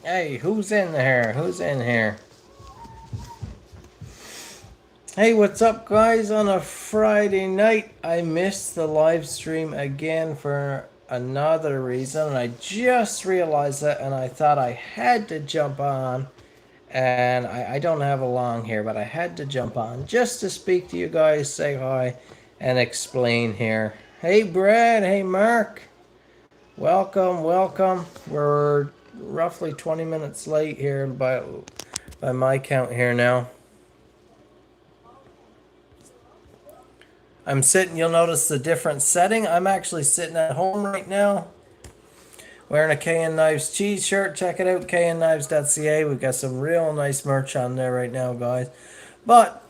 Hey, who's in here? Who's in here? Hey, what's up, guys? On a Friday night, I missed the live stream again for another reason, and I just realized that, and I thought I had to jump on. And I don't have a long here, but I had to jump on just to speak to you guys, say hi, and explain here. Hey, Brad. Hey, Mark. Welcome, welcome. We're roughly 20 minutes late here by my count here now. I'm sitting, you'll notice the different setting. I'm actually sitting at home right now wearing a KN Knives cheese shirt. Check it out, knknives.ca. We've got some real nice merch on there right now, guys. But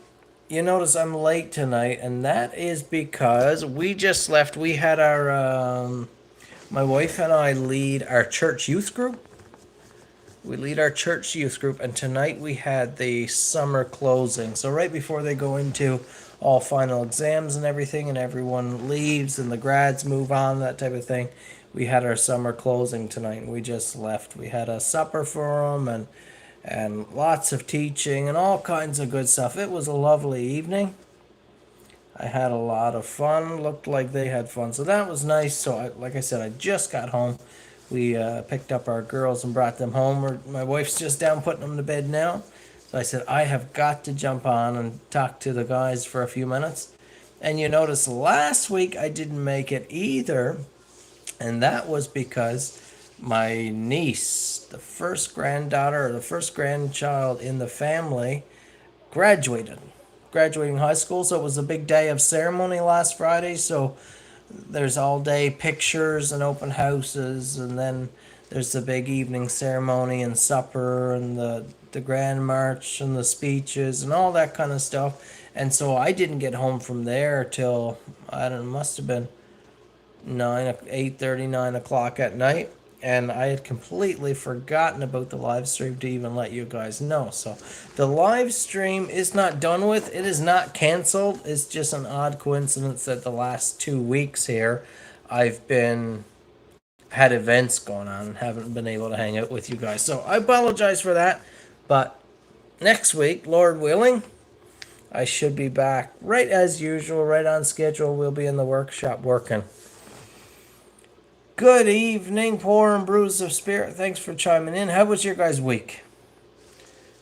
you notice I'm late tonight, and that is because we just left. We had my wife and I lead our church youth group. We lead our church youth group, and tonight we had the summer closing. So right before they go into all final exams and everything, and everyone leaves and the grads move on, that type of thing, we had our summer closing tonight. And we just left. We had a supper for them and lots of teaching and all kinds of good stuff. It was a lovely evening. I had a lot of fun. Looked like they had fun, so that was nice. So, like I said, I just got home. We picked up our girls and brought them home. My wife's just down putting them to bed now. So I said, I have got to jump on and talk to the guys for a few minutes. And you notice last week I didn't make it either. And that was because my niece, the first granddaughter or the first grandchild in the family, graduated. Graduating high school. So it was a big day of ceremony last Friday. So there's all day pictures and open houses, and then there's the big evening ceremony and supper and the grand march and the speeches and all that kind of stuff. And so I didn't get home from there till, I don't know, must have been 8:30, 9 o'clock at night. And I had completely forgotten about the live stream to even let you guys know. So the live stream is not done with. It is not canceled. It's just an odd coincidence that the last 2 weeks here I've been had events going on and haven't been able to hang out with you guys. So I apologize for that. But next week, Lord willing, I should be back right as usual, right on schedule. We'll be in the workshop working. Good evening, poor and bruised of spirit. Thanks for chiming in. How was your guys' week?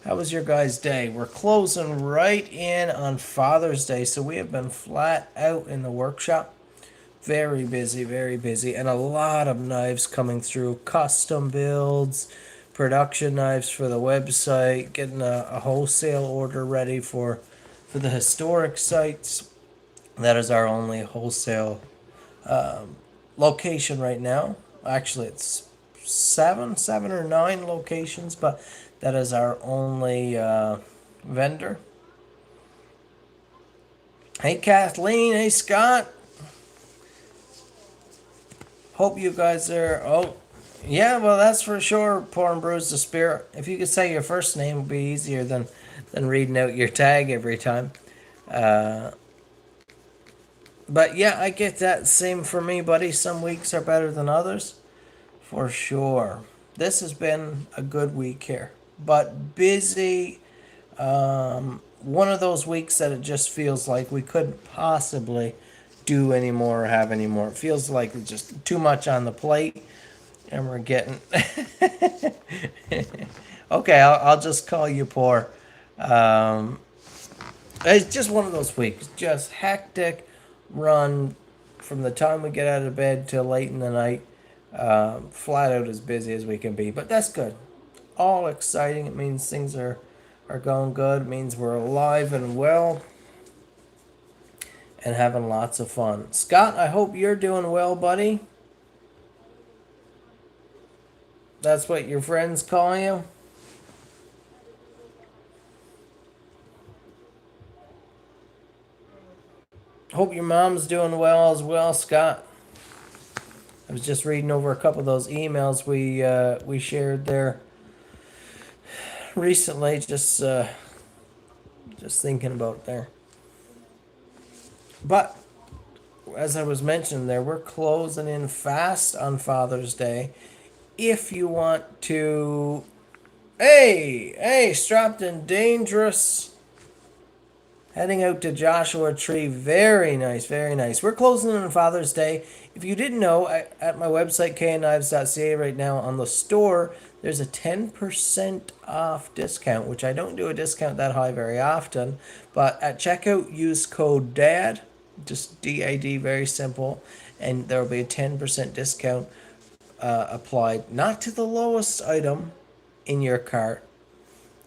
How was your guys' day? We're closing right in on Father's Day, so we have been flat out in the workshop. Very busy, and a lot of knives coming through. Custom builds, production knives for the website, getting a wholesale order ready for the historic sites. That is our only wholesale location right now. Actually, it's seven or nine locations, but that is our only vendor. Hey, Kathleen. Hey, Scott. Hope you guys are. Oh, yeah. Well, that's for sure. Poor and bruised the spirit. If you could say your first name, would be easier than reading out your tag every time. But yeah, I get that. Same for me, buddy. Some weeks are better than others. For sure. This has been a good week here. But busy. One of those weeks that it just feels like we couldn't possibly do anymore or have anymore. It feels like it's just too much on the plate. And we're getting. Okay, I'll just call you poor. It's just one of those weeks. Just hectic run from the time we get out of bed till late in the night. Flat out as busy as we can be. But that's good. All exciting. It means things are going good. It means we're alive and well and having lots of fun. Scott, I hope you're doing well, buddy. That's what your friends call you? Hope your mom's doing well as well, Scott. I was just reading over a couple of those emails we shared there recently. Just thinking about there. But as I was mentioning there, we're closing in fast on Father's Day. If you want to Hey, strapped and dangerous. Heading out to Joshua Tree. Very nice, very nice. We're closing on Father's Day. If you didn't know, at my website, knives.ca right now on the store, there's a 10% off discount, which I don't do a discount that high very often. But at checkout, use code DAD, just DAD, very simple, and there will be a 10% discount applied. Not to the lowest item in your cart,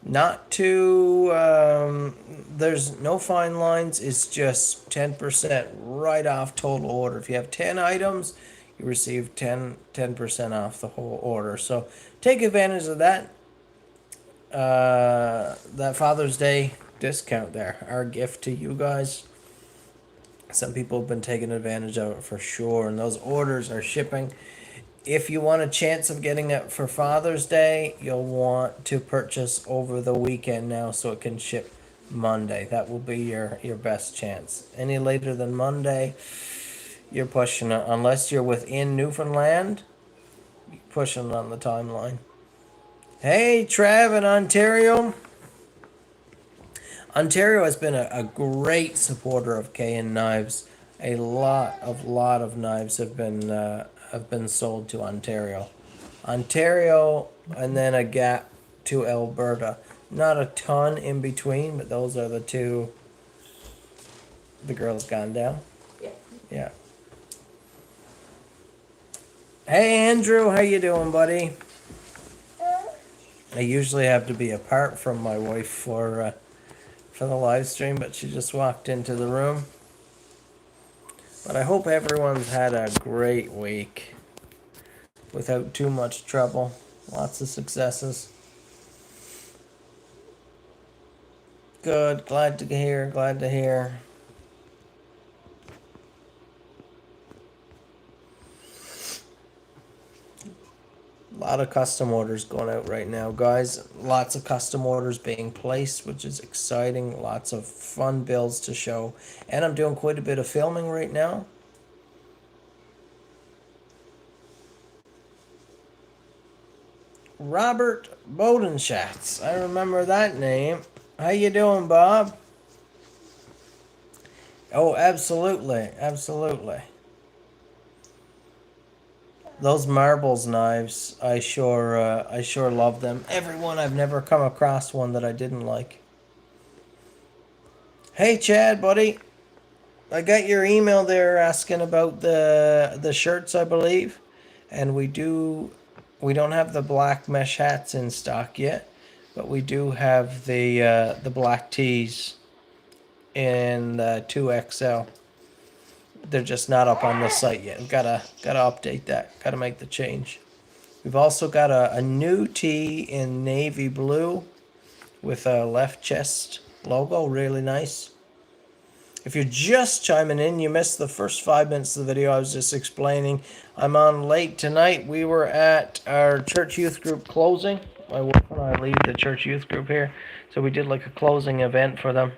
not to, there's no fine lines. It's just 10% right off total order. If you have 10 items, you receive 10% off the whole order. So take advantage of that Father's Day discount there. Our gift to you guys. Some people have been taking advantage of it for sure, and those orders are shipping. If you want a chance of getting it for Father's Day, you'll want to purchase over the weekend now so it can ship Monday. That will be your best chance. Any later than Monday, you're pushing it. Unless you're within Newfoundland, you're pushing it on the timeline. Hey, Trav in Ontario. Ontario has been a great supporter of KN Knives. A lot of knives have been sold to Ontario. Ontario, and then a gap to Alberta. Not a ton in between, but those are the two. The girl's gone down. Yeah. Yeah. Hey Andrew, how you doing, buddy? I usually have to be apart from my wife for the live stream, but she just walked into the room. But I hope everyone's had a great week without too much trouble. Lots of successes. Good. Glad to hear. Glad to hear. A lot of custom orders going out right now, guys. Lots of custom orders being placed, which is exciting. Lots of fun builds to show. And I'm doing quite a bit of filming right now. Robert Bodenschatz. I remember that name. How you doing, Bob? Oh, absolutely. Absolutely. Those marbles knives, I sure love them. Every one, I've never come across one that I didn't like. Hey, Chad, buddy. I got your email there asking about the shirts, I believe, and we don't have the black mesh hats in stock yet, but we do have the black tees in 2XL. They're just not up on the site yet. Gotta update that. Gotta make the change. We've also got a new tee in navy blue with a left chest logo. Really nice. If you're just chiming in, you missed the first 5 minutes of the video. I was just explaining. I'm on late tonight. We were at our church youth group closing. My wife and I lead the church youth group here. So we did like a closing event for them.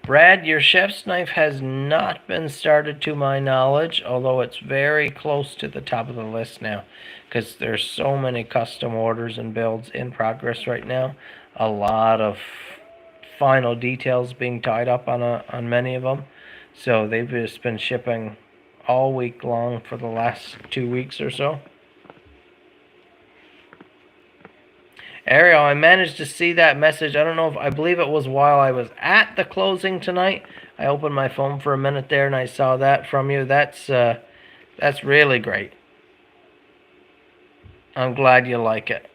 Brad, your chef's knife has not been started to my knowledge, although it's very close to the top of the list now because there's so many custom orders and builds in progress right now. A lot of final details being tied up on many of them. So they've just been shipping all week long for the last 2 weeks or so. Ariel, I managed to see that message. I don't know if I believe it was while I was at the closing tonight. I opened my phone for a minute there and I saw that from you. That's really great. I'm glad you like it.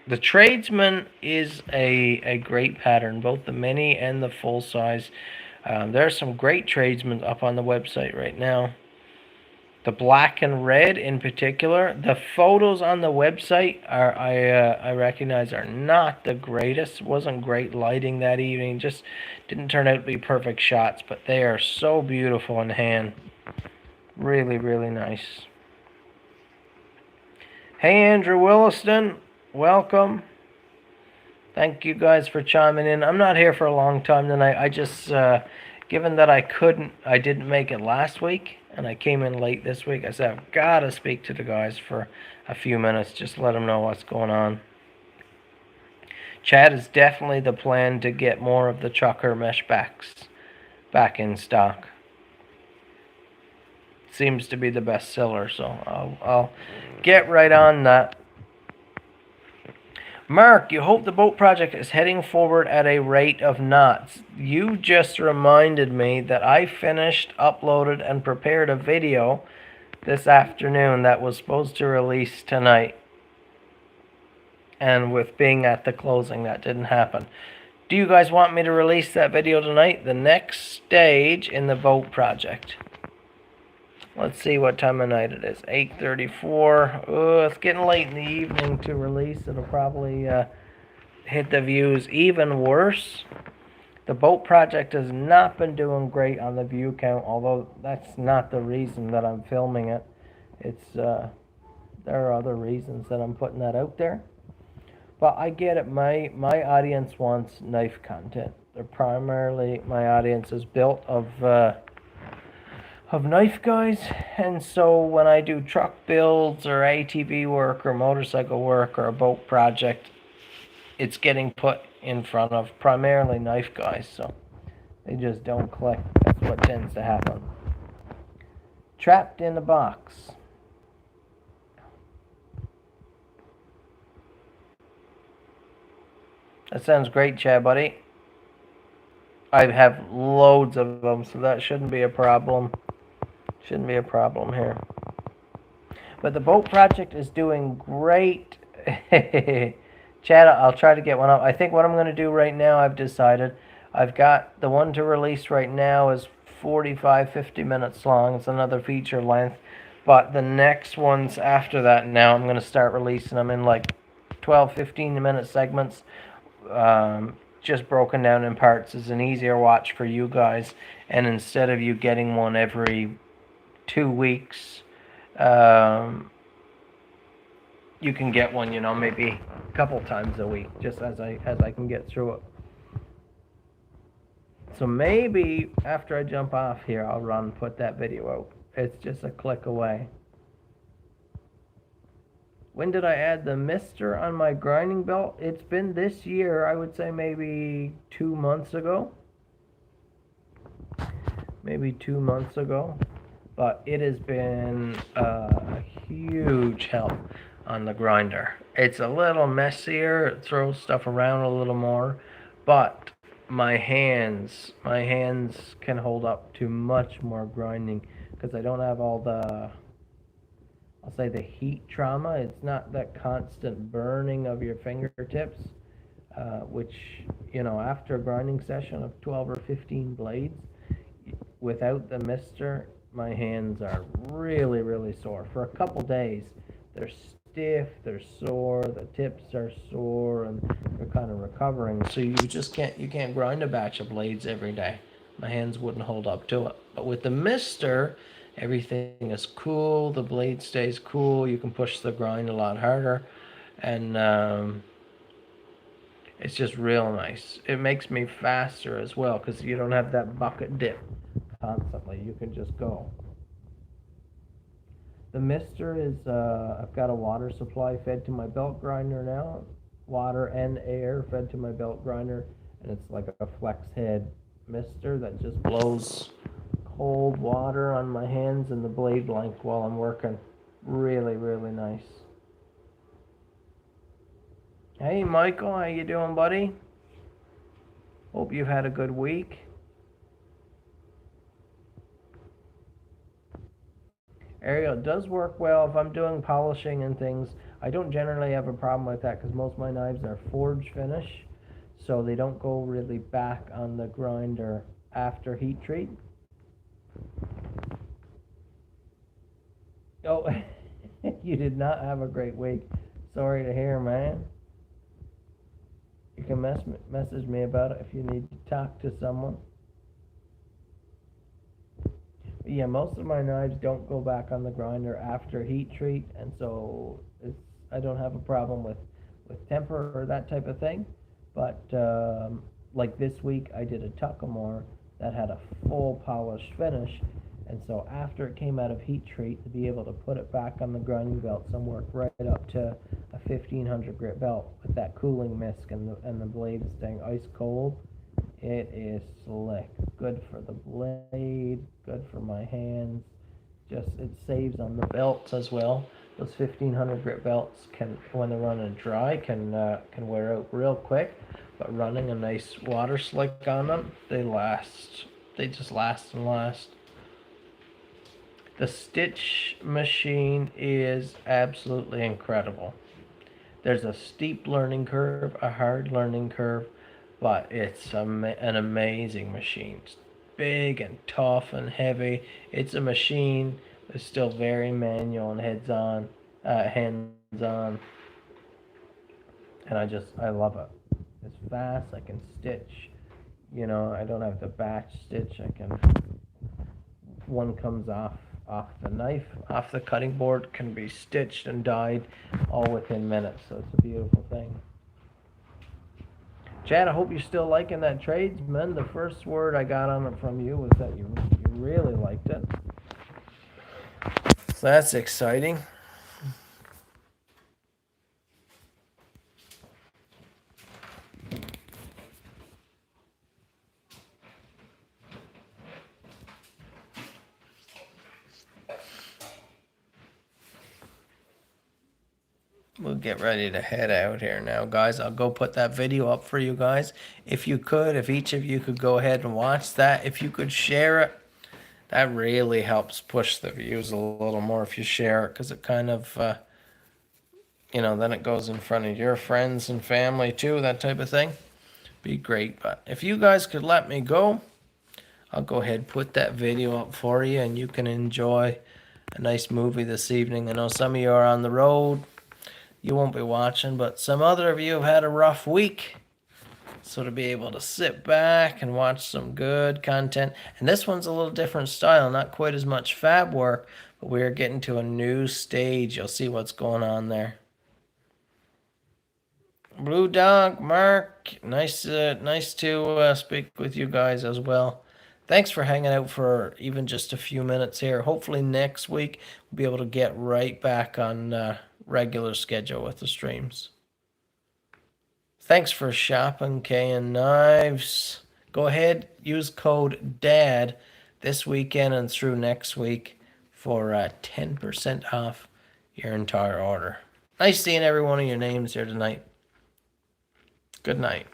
The Tradesman is a great pattern, both the mini and the full size. There are some great Tradesmen up on the website right now. The black and red in particular. The photos on the website I recognize are not the greatest. Wasn't great lighting that evening. Just didn't turn out to be perfect shots, but they are so beautiful in hand. Really, really nice. Hey, Andrew Williston. Welcome. Thank you guys for chiming in. I'm not here for a long time tonight. I just, given that I didn't make it last week, and I came in late this week, I said, I've got to speak to the guys for a few minutes, just let them know what's going on. Chad, is definitely the plan to get more of the trucker mesh backs back in stock. Seems to be the best seller, so I'll get right on that. Mark, you hope the boat project is heading forward at a rate of knots. You just reminded me that I finished, uploaded, and prepared a video this afternoon that was supposed to release tonight. And with being at the closing, that didn't happen. Do you guys want me to release that video tonight? The next stage in the boat project. Let's see what time of night it is. 8:34. Oh, it's getting late in the evening to release. It'll probably hit the views even worse. The boat project has not been doing great on the view count, although that's not the reason that I'm filming it. It's there are other reasons that I'm putting that out there. But I get it. My audience wants knife content. They're primarily, my audience is built of knife guys, and so when I do truck builds or ATV work or motorcycle work or a boat project, it's getting put in front of primarily knife guys, so they just don't click. That's what tends to happen. Trapped in a box. That sounds great, Chad, buddy. I have loads of them, so that shouldn't be a problem. Shouldn't be a problem here. But the boat project is doing great. Chad, I'll try to get one up. I think what I'm going to do right now, I've decided, I've got the one to release right now is 45-50 minutes long. It's another feature length. But the next ones after that now, I'm going to start releasing them in like 12-15 minute segments. Just broken down in parts is an easier watch for you guys. And instead of you getting one every 2 weeks, you can get one, you know, maybe a couple times a week, just as I can get through it. So maybe after I jump off here, I'll run and put that video out. It's just a click away. When did I add the mister on my grinding belt? It's been this year, I would say maybe 2 months ago. Maybe 2 months ago. But it has been a huge help on the grinder. It's a little messier, it throws stuff around a little more, but my hands can hold up to much more grinding because I don't have all the, I'll say, the heat trauma. It's not that constant burning of your fingertips, which, you know, after a grinding session of 12 or 15 blades, without the mister, my hands are really, really sore. For a couple days, they're stiff, they're sore, the tips are sore, and they're kind of recovering. So you can't grind a batch of blades every day. My hands wouldn't hold up to it. But with the mister, everything is cool, the blade stays cool, you can push the grind a lot harder, and it's just real nice. It makes me faster as well because you don't have that bucket dip constantly. You can just go. The mister is, I've got a water supply fed to my belt grinder now. Water and air fed to my belt grinder, and it's like a flex head mister that just blows cold water on my hands and the blade blank while I'm working. Really, really nice. Hey Michael, how you doing, buddy? Hope you've had a good week. Ariel, it does work well if I'm doing polishing and things. I don't generally have a problem with that because most of my knives are forge finish, so they don't go really back on the grinder after heat treat. Oh, you did not have a great week. Sorry to hear, man. You can message me about it if you need to talk to someone. But yeah, most of my knives don't go back on the grinder after heat treat, and so I don't have a problem with temper or that type of thing. But like this week, I did a Tuckamore that had a full polished finish, and so after it came out of heat treat, to be able to put it back on the grinding belt, some work right up to a 1500 grit belt with that cooling mist and the blade staying ice cold. It is slick. Good for the blade, good for my hands. Just it saves on the belts as well. Those 1500 grit belts can, when they're running dry, can wear out real quick. But running a nice water slick on them, they last. They just last and last. The stitch machine is absolutely incredible. There's a steep learning curve, a hard learning curve, but it's an amazing machine. It's big and tough and heavy. It's a machine that's still very manual and hands-on, and I love it. It's fast. I can stitch. I don't have to batch stitch. One comes off the knife, off the cutting board, can be stitched and dyed all within minutes. So it's a beautiful thing. Chad, I hope you're still liking that Tradesman. The first word I got on it from you was that you really liked it. So that's exciting. We'll get ready to head out here now, guys. I'll go put that video up for you guys. If each of you could go ahead and watch that, if you could share it, that really helps push the views a little more if you share it, because it kind of, then it goes in front of your friends and family too, that type of thing. Be great. But if you guys could let me go, I'll go ahead and put that video up for you, and you can enjoy a nice movie this evening. I know some of you are on the road. You won't be watching, but some other of you have had a rough week. So to be able to sit back and watch some good content. And this one's a little different style, not quite as much fab work, but we're getting to a new stage. You'll see what's going on there. Blue Dog, Mark, nice to speak with you guys as well. Thanks for hanging out for even just a few minutes here. Hopefully next week we'll be able to get right back on regular schedule with the streams. Thanks for shopping, K&N Knives. Go ahead, use code DAD this weekend and through next week for 10% off your entire order. Nice seeing every one of your names here tonight. Good night.